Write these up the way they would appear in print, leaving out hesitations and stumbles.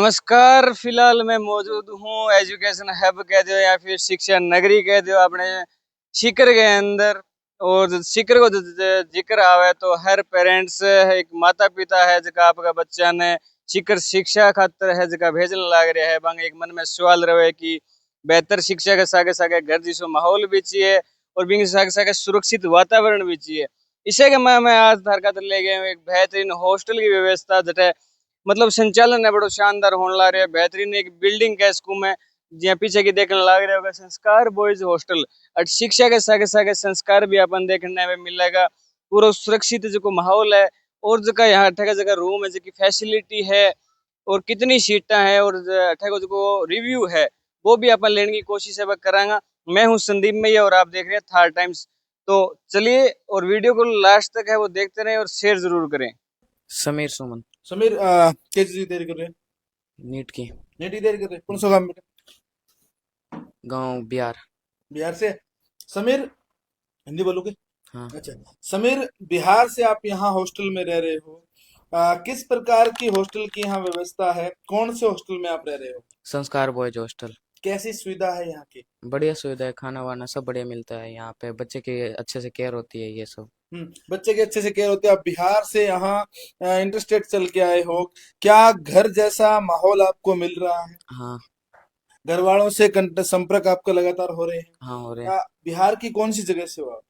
नमस्कार। फिलहाल मैं मौजूद हूँ एजुकेशन हब कह दो या फिर शिक्षा नगरी कह दो अपने सीकर के अंदर। और सीकर को जिक्र आवे तो हर पेरेंट्स एक माता पिता है जका आपका बच्चा ने सीकर शिक्षा खातर है जका भेजने लाग रहा है। बांग एक मन में सवाल रहे कि बेहतर शिक्षा के सागे सागे घर जिसो माहौल भी चाहिए और बिंग सागे सागे सुरक्षित वातावरण भी चाहिए। इसे के मैं आज धार खातर ले गए हूं एक बेहतरीन हॉस्टल की व्यवस्था जटे मतलब संचालन है बड़ो शानदार होने लग रहा है। बेहतरीन एक बिल्डिंग है स्कूल में जिया पीछे की देखने लग रहे होगा संस्कार बॉयज हॉस्टल और शिक्षा के सागे सागे संस्कार भी अपन देखने में मिलेगा। पूरा सुरक्षित जो माहौल है और जगह यहाँ अठे जगह रूम है जो फैसिलिटी है और कितनी सीटा है और अठे जो रिव्यू है वो भी अपन लेने की कोशिश है करांगा। मैं हूँ संदीप मैया और आप देख रहे हैं थार टाइम्स। तो चलिए और वीडियो को लास्ट तक है वो देखते रहें और शेयर जरूर करें। समीर सुमन समीर किस चीज की तैयारी कर रहे हैं? नीट की नीट की तैयारी कर रहे हैं? कौन सा काम बेटा? गांव बिहार। बिहार से। समीर हिंदी बोलोगे? हाँ, अच्छा। समीर, बिहार से आप यहाँ हॉस्टल में रह रहे हो। किस प्रकार की हॉस्टल की यहाँ व्यवस्था है? कौन से हॉस्टल में आप रह रहे हो? संस्कार बॉयज हॉस्टल। कैसी सुविधा है यहाँ की? बढ़िया सुविधा है, खाना वाना सब बढ़िया मिलता है यहाँ पे, बच्चे की अच्छे से केयर होती है ये सब। बच्चे के अच्छे से केयर होते हैं। आप बिहार से यहाँ इंटरस्टेट चल के आए हो, क्या घर जैसा माहौल आपको मिल रहा है? हाँ। घर वालों से संपर्क आपका लगातार हो रहे हैं? हाँ, हो रहे हैं। बिहार की कौन सी जगह से हो आप?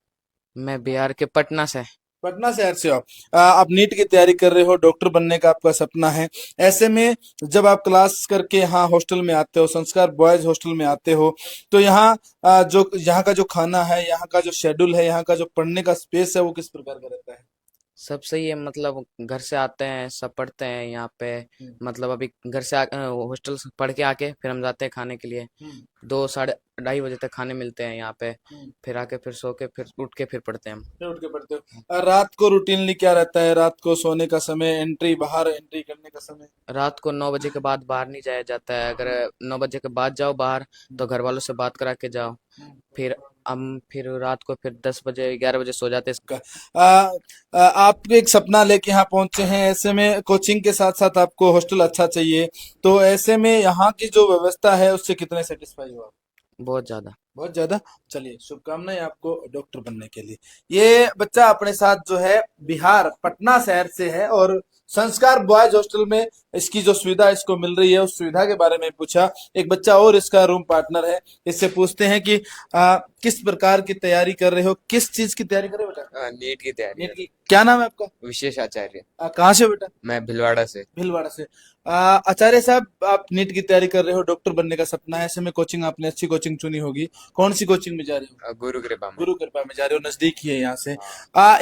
मैं बिहार के पटना से। पटना शहर से हो आप। आप नीट की तैयारी कर रहे हो, डॉक्टर बनने का आपका सपना है। ऐसे में जब आप क्लास करके यहाँ हॉस्टल में आते हो, संस्कार बॉयज हॉस्टल में आते हो, तो यहाँ जो यहाँ का जो खाना है, यहाँ का जो शेड्यूल है, यहाँ का जो पढ़ने का स्पेस है, वो किस प्रकार का रहता है? सब सही है, मतलब घर से आते हैं सब पढ़ते हैं यहाँ पे। हम्म। मतलब अभी घर से हॉस्टल से पढ़ के आके फिर हम जाते हैं खाने के लिए। हम्म। 2 साढ़े 2:30 बजे तक खाने मिलते हैं यहाँ पे। हम्म। फिर आके फिर सो के फिर उठ के फिर पढ़ते हैं हम। फिर उठ के पढ़ते हो? रात को रूटीनली क्या रहता है? रात को सोने का समय, एंट्री बाहर एंट्री करने का समय? रात को 9 बजे के बाद बाहर नहीं जाया जाता है। अगर 9 बजे के बाद जाओ बाहर तो घर वालों से बात करा के जाओ। फिर हम फिर रात को फिर 10 बजे 11 बजे सो जाते हैं। का आप एक सपना लेके यहाँ पहुंचे हैं। ऐसे में कोचिंग के साथ साथ आपको हॉस्टल अच्छा चाहिए, तो ऐसे में यहाँ की जो व्यवस्था है उससे कितने सेटिस्फाई हो आप? बहुत ज्यादा। बहुत ज्यादा। चलिए, शुभकामनाएं आपको डॉक्टर बनने के लिए। ये बच्चा अपने साथ जो है बिहार पटना शहर से है और संस्कार बॉयज हॉस्टल में इसकी जो सुविधा इसको मिल रही है उस सुविधा के बारे में पूछा। एक बच्चा और इसका रूम पार्टनर है, इससे पूछते हैं कि किस प्रकार की तैयारी कर रहे हो, किस चीज की तैयारी कर रहे हो बेटा? नीट की तैयारी नीट है। की। क्या नाम है आपका? विशेष आचार्य। कहाँ से हो बेटा? मैं भिलवाड़ा से। भीलवाड़ा से। आचार्य साहब, आप नीट की तैयारी कर रहे हो, डॉक्टर बनने का सपना है। ऐसे में कोचिंग आपने अच्छी कोचिंग चुनी होगी। कौन सी कोचिंग में जा रहे हो? गुरु कृपा में। गुरु कृपा में जा रहे हो, नजदीक ही है यहाँ से।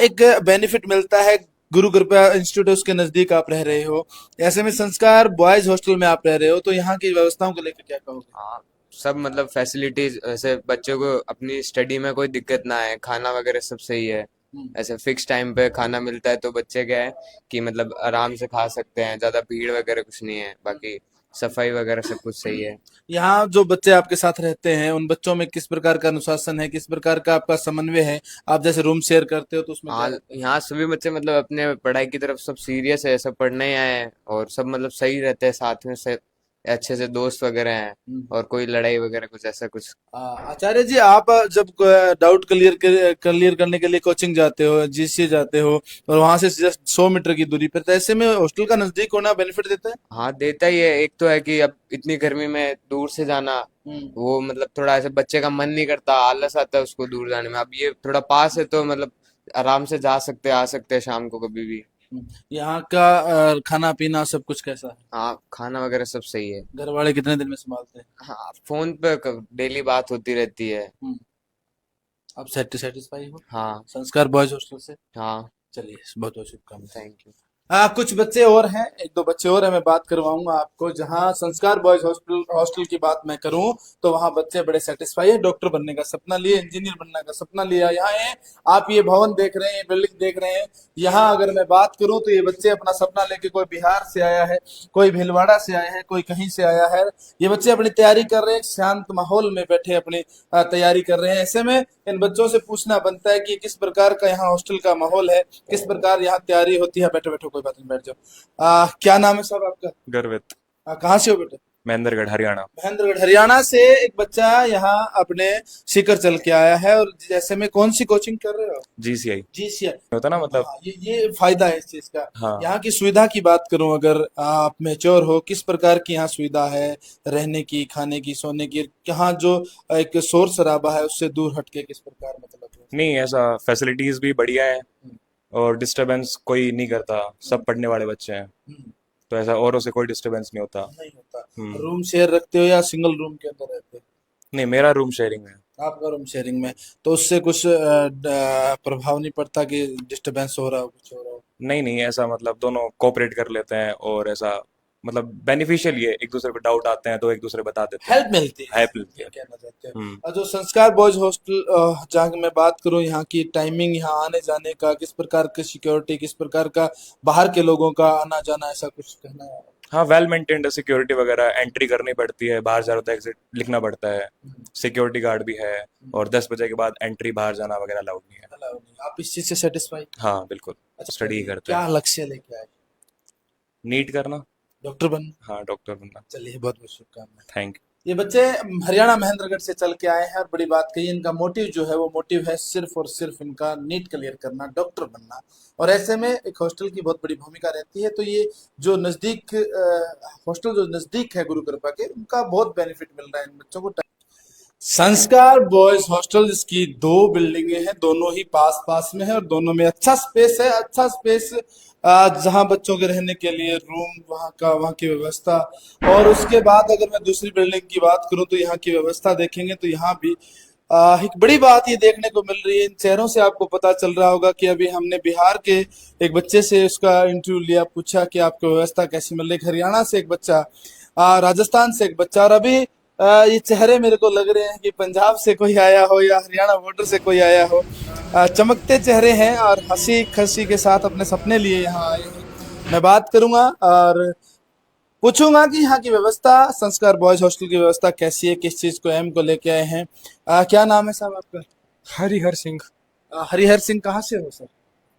एक बेनिफिट मिलता है, गुरु कृपा इंस्टीट्यूट उसके नजदीक आप रह रहे हो। ऐसे में संस्कार बॉयज हॉस्टल में आप रह रहे हो, तो यहाँ की व्यवस्थाओं को लेकर क्या कहोगे? हाँ, सब मतलब फैसिलिटीज, ऐसे बच्चों को अपनी स्टडी में कोई दिक्कत ना है, खाना वगैरह सब सही है। हम्म। ऐसे फिक्स टाइम पे खाना मिलता है तो बच्चे क्या है कि मतलब आराम से खा सकते हैं, ज्यादा भीड़ वगैरह कुछ नहीं है। बाकी सफाई वगैरह सब कुछ सही है। यहाँ जो बच्चे आपके साथ रहते हैं उन बच्चों में किस प्रकार का अनुशासन है, किस प्रकार का आपका समन्वय है? आप जैसे रूम शेयर करते हो तो उसमें क्या हाँ, रहता यहाँ सभी बच्चे मतलब अपने पढ़ाई की तरफ सब सीरियस है, सब पढ़ने ही आए हैं और सब मतलब सही रहते हैं साथ में से। अच्छे से दोस्त वगैरह हैं है? और कोई लड़ाई वगैरह कुछ ऐसा कुछ। आचार्य जी, आप जब डाउट क्लियर करने के लिए कोचिंग जाते हो, जीसीए जाते हो, और वहां से जस्ट 100 मीटर की दूरी पर, तो ऐसे में हॉस्टल का नजदीक होना बेनिफिट देता है? हाँ, देता ही है। एक तो है कि अब इतनी गर्मी में दूर से जाना, हम्म। वो मतलब थोड़ा ऐसे बच्चे का मन नहीं करता, आलस आता है उसको दूर जाने में। अब ये थोड़ा पास है तो मतलब आराम से जा सकते हैं, आ सकते हैं शाम को कभी भी। यहाँ का खाना पीना सब कुछ कैसा है? हाँ, खाना वगैरह सब सही है। घर वाले कितने दिन में संभालते हैं? हाँ, फोन पे डेली बात होती रहती है। हम्म। आप सेटिस्फाई हो हाँ। संस्कार बॉयज हॉस्टल से? हाँ। चलिए, बहुत बहुत शुभकामनाएं। Thank you. कुछ बच्चे और हैं, एक दो बच्चे और हैं, मैं बात करवाऊंगा आपको। जहां संस्कार बॉयज हॉस्टल हॉस्टल की बात मैं करूं तो वहां बच्चे बड़े सेटिस्फाई है, डॉक्टर बनने का सपना लिए, इंजीनियर बनने का सपना लिया। यहाँ है, आप ये भवन देख रहे हैं, ये बिल्डिंग देख रहे हैं। यहाँ अगर मैं बात करूं तो ये बच्चे अपना सपना लेके, कोई बिहार से आया है, कोई भीलवाड़ा से आया है, कोई कहीं से आया है। ये बच्चे अपनी तैयारी कर रहे हैं, शांत माहौल में बैठे अपनी तैयारी कर रहे हैं। ऐसे में इन बच्चों से पूछना बनता है कि किस प्रकार का यहाँ हॉस्टल का माहौल है, किस प्रकार यहाँ तैयारी होती है। बैठो बैठो, कोई बात नहीं, बैठ जाओ। क्या नाम है साहब आपका? गर्वित। कहाँ से हो बेटा? महेंद्रगढ़ हरियाणा। महेंद्रगढ़ हरियाणा से एक बच्चा यहाँ अपने सीकर चल के आया है। और जैसे में कौन सी कोचिंग कर रहे हो? जीसीआई जीसीआई होता ना मतलब। हाँ, ये फायदा है इस चीज का। हाँ यहाँ की सुविधा की बात करूं, अगर आप मेच्योर हो, किस प्रकार की यहाँ सुविधा है रहने की, खाने की, सोने की, यहाँ जो एक शोर शराबा है उससे दूर हटके किस प्रकार मतलब है? नहीं, ऐसा फैसिलिटीज भी बढ़िया है और डिस्टरबेंस कोई नहीं करता, सब पढ़ने वाले बच्चे हैं हम्म, तो ऐसा औरों से कोई डिस्टरबेंस नहीं होता। नहीं होता। हम्म। रूम शेयर रखते हो या सिंगल रूम के अंदर रहते हो? नहीं, मेरा रूम शेयरिंग है। आपका रूम शेयरिंग में, तो उससे कुछ प्रभाव नहीं पड़ता कि डिस्टरबेंस हो रहा हो, कुछ हो रहा हो? नहीं नहीं, ऐसा मतलब दोनों कोऑपरेट कर लेते हैं और ऐसा मतलब बेनिफिशियल ही है, एक दूसरे को डाउट आते हैं तो एक दूसरे बता देते हैं। हेल्प मिलती है, हेल्प मिलती ये है। कहना चाहते हैं। हम्म। और जो संस्कार बॉयज हॉस्टल जहाँ की मैं बात करूँ, यहाँ की टाइमिंग, यहाँ आने जाने का किस प्रकार की सिक्योरिटी, किस प्रकार का बाहर के लोगों का आना जाना, ऐसा कुछ कहना है? हाँ, वेल मेंटेन्ड सिक्योरिटी वगैरह, एंट्री करनी पड़ती है, बाहर जा रहा तो एग्जिट लिखना पड़ता है, सिक्योरिटी गार्ड भी है और 10 बजे के बाद एंट्री बाहर जाना वगैरह अलाउड नहीं है। अलाउ नहीं। आप इस चीज से सेटिस्फाई? हाँ बिल्कुल, अच्छा, स्टडी करते क्या हैं। लक्ष्य लेके आए? नीट करना। डॉक्टर बनना? हाँ, डॉक्टर बनना। चलिए, बहुत बहुत शुभकामनाएं। Thank you. ये बच्चे हरियाणा महेंद्रगढ़ से चल के आए हैं और बड़ी बात कही, इनका मोटिव जो है वो मोटिव है सिर्फ और सिर्फ इनका नीट क्लियर करना, डॉक्टर बनना। और ऐसे में एक हॉस्टल की बहुत बड़ी भूमिका रहती है। तो ये जो नजदीक हॉस्टल जो नजदीक है गुरु कृपा के, उनका बहुत बेनिफिट मिल रहा है इन बच्चों को। संस्कार बॉयज हॉस्टल, जिसकी 2 बिल्डिंगें हैं, दोनों ही पास पास में है और दोनों में अच्छा स्पेस है। अच्छा स्पेस जहां बच्चों के रहने के लिए रूम, वहां की व्यवस्था। और उसके बाद अगर मैं दूसरी बिल्डिंग की बात करूं तो यहाँ की व्यवस्था देखेंगे तो यहाँ भी एक बड़ी बात ये देखने को मिल रही है। इन चेहरों से आपको पता चल रहा होगा कि अभी हमने बिहार के एक बच्चे से उसका इंटरव्यू लिया, पूछा कि आपको व्यवस्था कैसी मिल रही है। हरियाणा से एक बच्चा, राजस्थान से एक बच्चा, और अभी ये चेहरे मेरे को लग रहे हैं कि पंजाब से कोई आया हो या हरियाणा बॉर्डर से कोई आया हो। चमकते चेहरे हैं और हंसी खुशी के साथ अपने सपने लिए यहाँ आए हैं। मैं बात करूंगा और पूछूंगा कि यहाँ की व्यवस्था, संस्कार बॉयज हॉस्टल की व्यवस्था कैसी है, किस चीज को एम को लेके आए हैं। क्या नाम है साहब आपका? हरिहर सिंह, हरिहर सिंह। कहाँ से हो सर?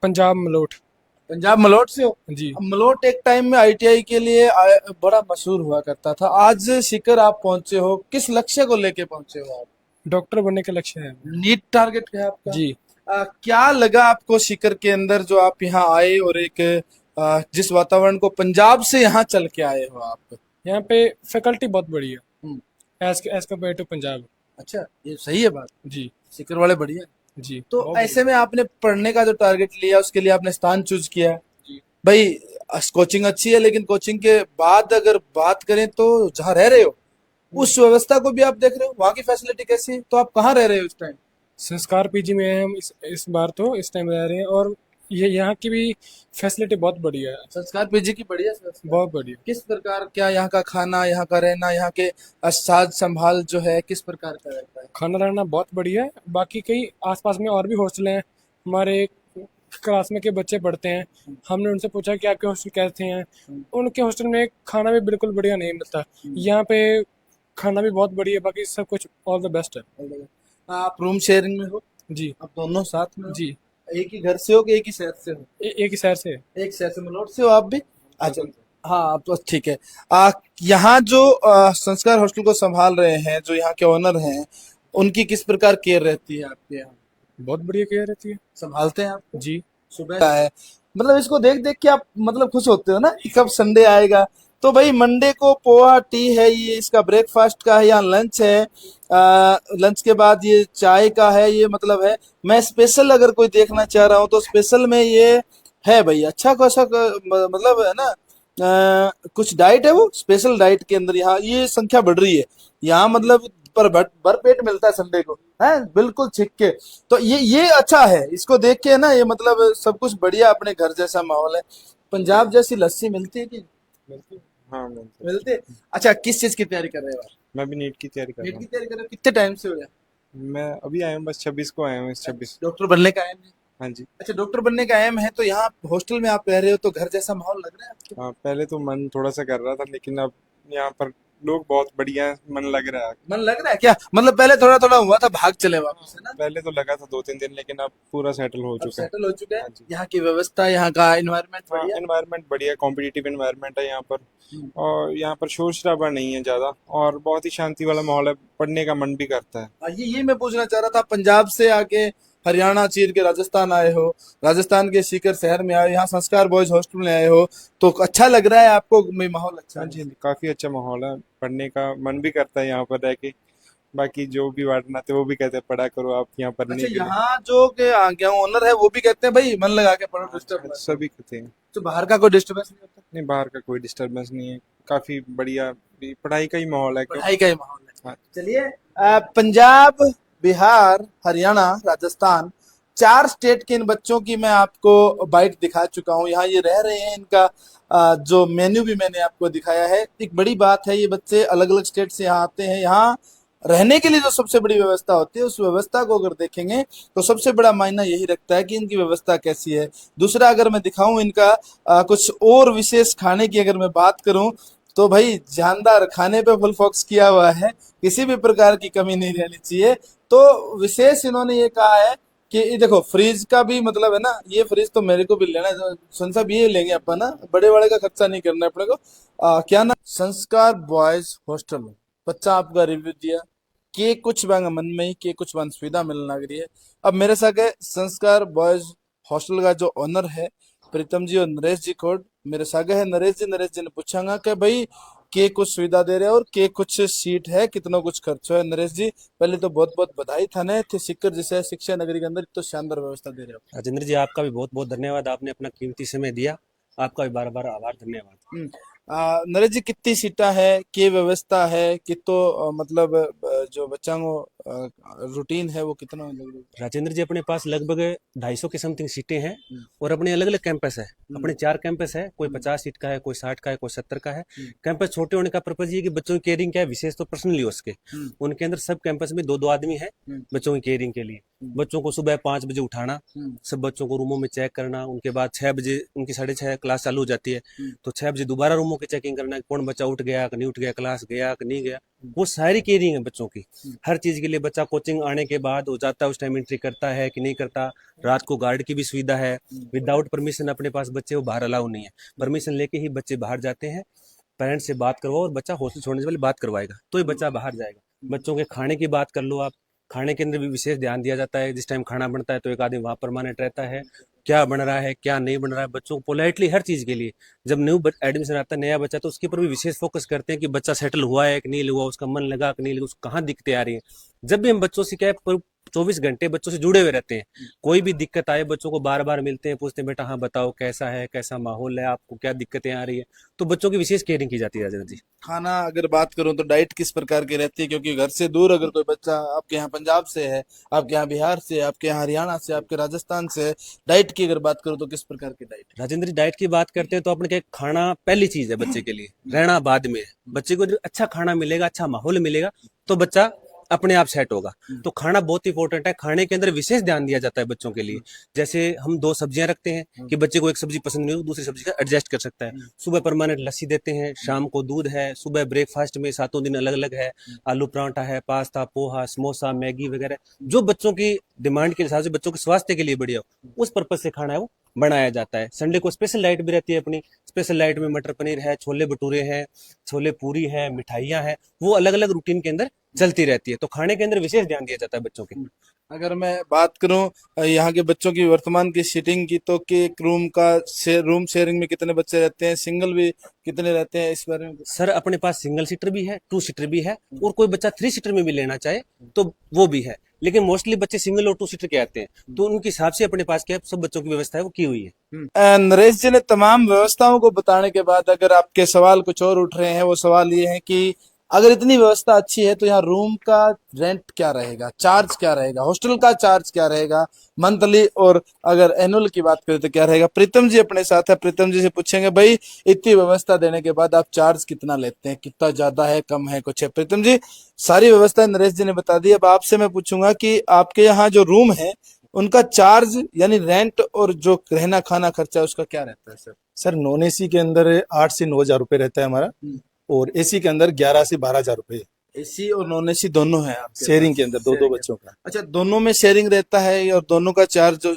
पंजाब मलोट। पंजाब मलोट से हो? जी। अब मलोट एक टाइम में आईटीआई के लिए बड़ा मशहूर हुआ करता था। आज सीकर आप पहुंचे हो, किस लक्ष्य को लेके पहुंचे हो आप? डॉक्टर बनने का लक्ष्य है। नीट टारगेट है आपका? जी। क्या लगा आपको सीकर के अंदर जो आप यहाँ आए और एक जिस वातावरण को पंजाब से यहाँ चल के आए हो आप? यहाँ पे फैकल्टी बहुत बढ़िया हम्म, एज कम्पेयर टू पंजाब। अच्छा, ये सही है बात। जी। सीकर वाले बढ़िया। जी। तो बहुत ऐसे में आपने पढ़ने का जो टारगेट लिया, उसके लिए आपने स्थान चूज किया। जी। भाई कोचिंग अच्छी है, लेकिन कोचिंग के बाद अगर बात करें तो जहाँ रह रहे हो उस व्यवस्था को भी आप देख रहे हो, वहाँ की फैसिलिटी कैसी है? तो आप कहाँ रह रहे हो इस टाइम? संस्कार पीजी में हैं हम इस बार, तो इस टाइम रह रहे हैं और ये यहाँ की भी फैसिलिटी बहुत बढ़िया है। संस्कार पीजी की बढ़िया व्यवस्था। बहुत बढ़िया। किस प्रकार, क्या यहाँ का खाना, यहाँ का रहना, यहाँ के साज संभाल जो है किस प्रकार का रहता है? खाना रहना बहुत बढ़िया है। बाकी कई आसपास में और भी हॉस्टल हैं, हमारे क्लास में के बच्चे पढ़ते हैं। हमने उनसे पूछा कि आपके हॉस्टल कैसे हैं। उनके हॉस्टल में खाना भी बिल्कुल बढ़िया नहीं मिलता। यहाँ पे खाना भी बहुत बढ़िया, बाकी सब कुछ ऑल द बेस्ट है। आप रूम शेयरिंग में हो? जी। आप दोनों साथ में हो? जी। एक ही घर से हो कि एक ही शहर से हो? एक ही शहर से है। एक शहर से, मलोट से हो आप भी? अच्छा, हाँ, आप तो ठीक है। यहाँ जो संस्कार हॉस्टल को संभाल रहे हैं, जो यहाँ के ओनर हैं, उनकी किस प्रकार केयर रहती है आपके यहाँ? बहुत बढ़िया केयर रहती है। संभालते हैं आप? जी। सुबह है मतलब इसको देख देख के आप मतलब खुश होते हो ना कि कब संडे आएगा। तो भाई मंडे को पोहा टी है, ये इसका ब्रेकफास्ट का है, या लंच है, लंच के बाद ये चाय का है, ये मतलब है। मैं स्पेशल अगर कोई देखना चाह रहा हूँ तो स्पेशल में ये है भाई। अच्छा खासा मतलब है ना, कुछ डाइट है वो स्पेशल डाइट के अंदर। यहाँ ये संख्या बढ़ रही है यहाँ, मतलब पर भर पेट मिलता है संडे को, है बिल्कुल छिक के। तो ये अच्छा है, इसको देख के ना ये मतलब सब कुछ बढ़िया, अपने घर जैसा माहौल है। पंजाब जैसी लस्सी मिलती है कि हाँ मिलती है? अच्छा, किस चीज की तैयारी कर रहे हो आप? मैं भी नीट की तैयारी कर नीट रहा की हूँ। तैयारी कर रहे हो? कितने टाइम से हो गया? मैं अभी आया हूँ, बस 26 को आया हूँ, इस 26। डॉक्टर बनने का एम है? हाँ जी। अच्छा, डॉक्टर बनने का एम है, तो यहाँ हॉस्टल में आप रह रहे हो तो घर जैसा माहौल लग रहा है आपको? हाँ, पहले तो मन थोड़ा सा कर रहा था, लेकिन अब यहाँ पर लोग बहुत बढ़िया हैं, मन लग रहा है। मन लग रहा है क्या? मतलब पहले थोड़ा थोड़ा हुआ था, भाग चले वापस, है ना? पहले तो लगा था 2-3 दिन, लेकिन अब पूरा सेटल हो अब चुका है। सेटल हो चुका है। हाँ जी। यहाँ की व्यवस्था, यहाँ का एनवायरनमेंट हाँ, बढ़िया। एनवायरनमेंट बढ़िया, कॉम्पिटिटिव एनवायरनमेंट है यहाँ पर। और यहाँ पर शोर शराबा नहीं है ज़्यादा, और बहुत ही शांति वाला माहौल है, पढ़ने का मन भी करता है। ये मैं पूछना चाह रहा था, पंजाब से आके हरियाणा चीर के राजस्थान आए हो, राजस्थान के सीकर शहर में आए हो, यहाँ संस्कार बॉयज हॉस्टल में आए हो, तो अच्छा लग रहा है आपको? माहौल अच्छा हाँ है? जी, काफ़ी अच्छा माहौल है, पढ़ने का मन भी करता है यहाँ पर रह के। बाकी जो भी वार्डन आते हैं वो भी कहते हैं पढ़ा करो आप यहाँ पढ़ने अच्छा, के लिए। यहाँ जो के क्या ओनर है वो भी कहते हैं भाई मन लगा के पढ़ो, डिस्टर्ब सभी कहते हैं। तो बाहर का कोई डिस्टर्बेंस नहीं होता? नहीं, बाहर का कोई डिस्टरबेंस नहीं है, काफ़ी बढ़िया भी पढ़ाई का ही माहौल है। पढ़ाई का ही माहौल है। हाँ। चलिए, पंजाब, बिहार, हरियाणा, राजस्थान, 4 स्टेट के इन बच्चों की मैं आपको बाइट दिखा चुका हूँ। यहाँ ये रह रहे हैं, इनका जो मेन्यू भी मैंने आपको दिखाया है। एक बड़ी बात है, ये बच्चे अलग अलग स्टेट से यहाँ आते हैं। यहाँ रहने के लिए जो सबसे बड़ी व्यवस्था होती है, उस व्यवस्था को अगर देखेंगे तो सबसे बड़ा मायना यही रखता है कि इनकी व्यवस्था कैसी है। दूसरा, अगर मैं दिखाऊं इनका कुछ और विशेष खाने की अगर मैं बात करूं, तो भाई जानदार खाने पे फुल फोकस किया हुआ है, किसी भी प्रकार की कमी नहीं रहनी चाहिए। तो विशेष इन्होंने ये कहा है कि ये देखो, फ्रिज का भी मतलब है ना, ये फ्रिज तो मेरे को भी लेना है, सुन साहब ये लेंगे अपन ना, बड़े बड़े का खर्चा नहीं करना है अपने को। क्या ना, संस्कार बॉयज हॉस्टल, बच्चा आपका रिव्यू दिया कि कुछ बांग मन में ही कि कुछ बांग सुविधा मिलने लग रही है। अब मेरे साथ है संस्कार बॉयज हॉस्टल का जो ओनर है प्रीतम जी और नरेश जी खोड, मेरे सागे है नरेश जी ने पूछांगा कि भाई के कुछ सुविधा दे रहे हैं और के कुछ सीट है, कितना कुछ खर्च है। नरेश जी, पहले तो बहुत बहुत बधाई थाने थे, सिक्कर जैसे शिक्षा नगरी के अंदर तो शानदार व्यवस्था दे रहे हो। राजेंद्र जी, आपका भी बहुत बहुत धन्यवाद, आपने अपना कीमती समय दिया, आपका भी बार बार आभार, धन्यवाद। नरेश जी, कितनी सीटा है, के व्यवस्था है कि तो मतलब जो बच्चा रूटीन है वो कितना लग रहा है? राजेंद्र जी, अपने पास लगभग 250 के समथिंग सीटें हैं और अपने अलग अलग कैंपस है। अपने 4 कैंपस है, कोई 50 सीट का है, कोई 60 का है, कोई 70 का है। कैंपस छोटे होने का पर्पज ये कि बच्चों की केयरिंग क्या है, विशेष तो पर्सनली उसके उनके अंदर सब कैंपस में 2-2 आदमी है बच्चों की केयरिंग के लिए। बच्चों को सुबह 5 बजे उठाना, सब बच्चों को रूमों में चेक करना, उनके बाद 6 बजे उनकी 6:30 क्लास चालू हो जाती है, तो 6 बजे दोबारा रूमों की चेकिंग करना, कौन बच्चा उठ गया कि नहीं उठ गया, क्लास गया कि नहीं गया। वो सारी केयरिंग है बच्चों की, हर चीज के लिए। बच्चा कोचिंग आने के बाद हो जाता है, उस टाइम एंट्री करता है कि नहीं करता। रात को गार्ड की भी सुविधा है, विदाउट परमिशन अपने पास बच्चे को बाहर अलाउ नहीं है, परमिशन लेके ही बच्चे बाहर जाते हैं। पेरेंट्स से बात करवाओ और बच्चा हॉस्टल छोड़ने से पहले बात करवाएगा तो ही बच्चा बाहर जाएगा। बच्चों के खाने की बात कर लो आप, खाने के अंदर भी विशेष ध्यान दिया जाता है। जिस टाइम खाना बनता है तो एक आदमी वहाँ परमानेंट रहता है, क्या बन रहा है क्या नहीं बन रहा है, बच्चों को पोलाइटली हर चीज़ के लिए। जब न्यू एडमिशन आता है नया बच्चा, तो उसके ऊपर भी विशेष फोकस करते हैं कि बच्चा सेटल हुआ है कि नहीं हुआ, उसका मन लगा कि नहीं लगा, उसको कहाँ दिक्कतें आ रही हैं। जब भी हम बच्चों से क्या 24 घंटे बच्चों से जुड़े हुए रहते हैं, कोई भी दिक्कत आए बच्चों को बार बार मिलते हैं, पूछते हैं बेटा हाँ बताओ कैसा है, कैसा माहौल है, आपको क्या दिक्कतें आ रही है, तो बच्चों की विशेष केयरिंग की जाती है। राजेंद्र जी, खाना अगर बात करूं तो डाइट किस प्रकार की रहती है? क्योंकि घर से दूर अगर कोई बच्चा आपके यहाँ पंजाब से है, आपके यहाँ बिहार से, आपके यहाँ हरियाणा से, आपके राजस्थान से, डाइट की अगर बात करूं तो किस प्रकार की डाइट? राजेंद्र जी, डाइट की बात करते हैं तो अपने के खाना पहली चीज है बच्चे के लिए, रहना बाद में। बच्चे को अच्छा खाना मिलेगा, अच्छा माहौल मिलेगा तो बच्चा अपने आप सेट होगा। तो खाना बहुत इंपॉर्टेंट है, खाने के अंदर विशेष ध्यान दिया जाता है बच्चों के लिए। जैसे हम 2 सब्जियां रखते हैं कि बच्चे को एक सब्जी पसंद नहीं हो दूसरी सब्जी का एडजस्ट कर सकता है। सुबह परमानेंट लस्सी देते हैं, शाम को दूध है, सुबह ब्रेकफास्ट में 7 दिन अलग अलग है, आलू पराठा है, पास्ता, पोहा, समोसा, मैगी वगैरह, जो बच्चों की डिमांड के हिसाब से बच्चों के स्वास्थ्य के लिए बढ़िया हो, उस पर्पज से खाना है वो बनाया जाता है। संडे को स्पेशल डाइट भी रहती है अपनी, स्पेशल डाइट में मटर पनीर है, छोले भटूरे हैं, छोले पूरी है, मिठाइयाँ हैं, वो अलग अलग रूटीन के अंदर चलती रहती है। तो खाने के अंदर विशेष ध्यान दिया जाता है बच्चों के। अगर मैं बात करूं यहाँ के बच्चों की वर्तमान की सीटिंग की, तो कि एक रूम का रूम शेयरिंग में कितने बच्चे रहते हैं, सिंगल भी कितने रहते हैं, इस बारे में? सर, अपने पास सिंगल सीटर भी है, 2 सीटर भी है, और कोई बच्चा 3 सीटर में भी लेना चाहे तो वो भी है, लेकिन मोस्टली बच्चे सिंगल और 2 सीटर के आते हैं, तो उनके हिसाब से अपने पास क्या है, सब बच्चों की व्यवस्था है वो की हुई है। नरेश जी ने तमाम व्यवस्थाओं को बताने के बाद अगर आपके सवाल कुछ और उठ रहे हैं, वो सवाल ये है कि अगर इतनी व्यवस्था अच्छी है तो यहाँ रूम का रेंट क्या रहेगा, चार्ज क्या रहेगा, हॉस्टल का चार्ज क्या रहेगा मंथली, और अगर एनुअल की बात करें तो क्या रहेगा? प्रीतम जी अपने साथ है, प्रीतम जी से पूछेंगे भाई इतनी व्यवस्था देने के बाद आप चार्ज कितना लेते हैं, कितना ज्यादा है, कम है, कुछ है? प्रीतम जी, सारी व्यवस्था नरेश जी ने बता दी। अब आपसे मैं पूछूंगा कि आपके यहाँ जो रूम है उनका चार्ज यानी रेंट और जो रहना खाना खर्चा उसका क्या रहता है? सर सर, नॉन एसी के अंदर 8 से 9 हजार रुपये रहता है हमारा, और एसी के अंदर 11 से 12 हजार रुपए। एसी और नॉन एसी दोनों है आपके शेयरिंग पास? के अंदर दो शेयरिंग बच्चों का। अच्छा, दोनों में शेयरिंग रहता है और दोनों का चार्ज जो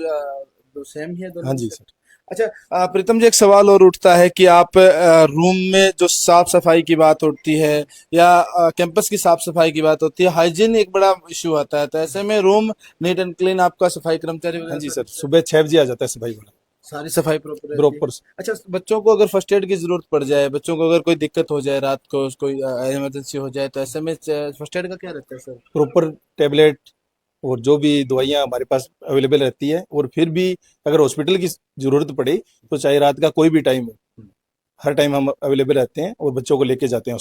सेम ही है दोनों हाँ जी में? सर। अच्छा, प्रीतम जी, एक सवाल और उठता है कि आप रूम में जो साफ सफाई की बात होती है या कैंपस की साफ सफाई की बात होती है, हाइजीन एक बड़ा इशू आता है, तो ऐसे में रूम नीट एंड क्लीन आपका सफाई कर्मचारी हाँ वगैरह जी सब सर, सुबह 6 बजे आ जाता है सफाई वाला। सारी सफाई प्रॉपर रहती है? प्रॉपर अच्छा, बच्चों को अगर फर्स्ट एड की जरूरत पड़ जाए, बच्चों को अगर कोई दिक्कत हो जाए, रात को कोई इमरजेंसी हो जाए, तो ऐसे में फर्स्ट एड का क्या रहता है सर? प्रॉपर टेबलेट और जो भी दवाइयाँ हमारे पास अवेलेबल रहती है। और फिर भी अगर हॉस्पिटल की जरूरत पड़े तो चाहे रात का कोई भी टाइम हो, हर टाइम हम अवेलेबल रहते हैं और बच्चों को लेके जाते हैं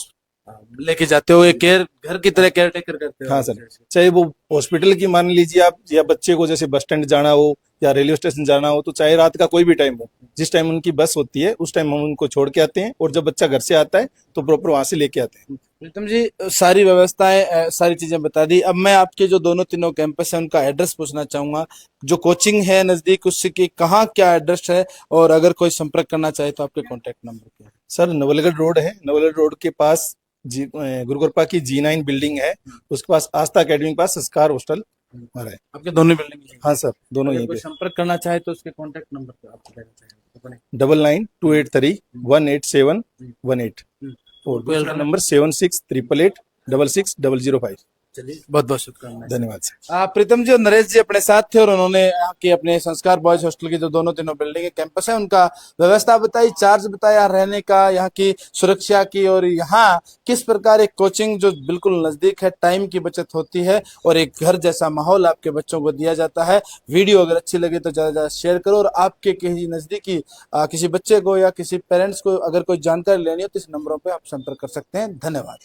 लेके जाते हो, एक केयर घर की तरह केयर टेकर करते हो? हाँ सर, चाहे वो हॉस्पिटल की मान लीजिए आप, या बच्चे को जैसे बस स्टैंड जाना हो या रेलवे स्टेशन जाना हो, तो चाहे रात का कोई भी टाइम हो, जिस टाइम उनकी बस होती है उस टाइम हम उनको छोड़ के आते हैं। और जब बच्चा घर से आता है तो प्रॉपर वहां से लेके आते हैं। प्रीतम जी, सारी व्यवस्थाएं सारी चीजें बता दी। अब मैं आपके जो दोनों तीनों कैंपस है उनका एड्रेस पूछना चाहूंगा। जो कोचिंग है नजदीक, उसकी कहाँ क्या एड्रेस है, और अगर कोई संपर्क करना चाहे तो आपके कॉन्टेक्ट नंबर क्या है? सर, नवलगढ़ रोड है, नवलगढ़ रोड के पास गुरु कृपा की G9 बिल्डिंग है, उसके पास आस्था अकेडमी के पास संस्कार हॉस्टल हमारा है। आपके दोनों बिल्डिंग? हाँ सर, दोनों अगर यहीं कोई पे। संपर्क करना चाहे तो उसके कॉन्टेक्ट नंबर पे आपको देना चाहेंगे? 9928318718 और दूसरा नंबर 7688866005। चलिए, बहुत बहुत शुभकामनाएं। धन्यवाद सर। प्रीतम जी और नरेश जी अपने साथ थे और उन्होंने यहाँ की अपने संस्कार बॉयज हॉस्टल की जो दोनों तीनों बिल्डिंग है, कैंपस है, उनका व्यवस्था बताई, चार्ज बताया रहने का, यहाँ की सुरक्षा की, और यहाँ किस प्रकार एक कोचिंग जो बिल्कुल नजदीक है, टाइम की बचत होती है और एक घर जैसा माहौल आपके बच्चों को दिया जाता है। वीडियो अगर अच्छी लगे तो ज्यादा ज्यादा शेयर करो, और आपके किसी नजदीकी किसी बच्चे को या किसी पेरेंट्स को अगर कोई जानकारी लेनी हो तो इस नंबरों पर आप संपर्क कर सकते हैं। धन्यवाद।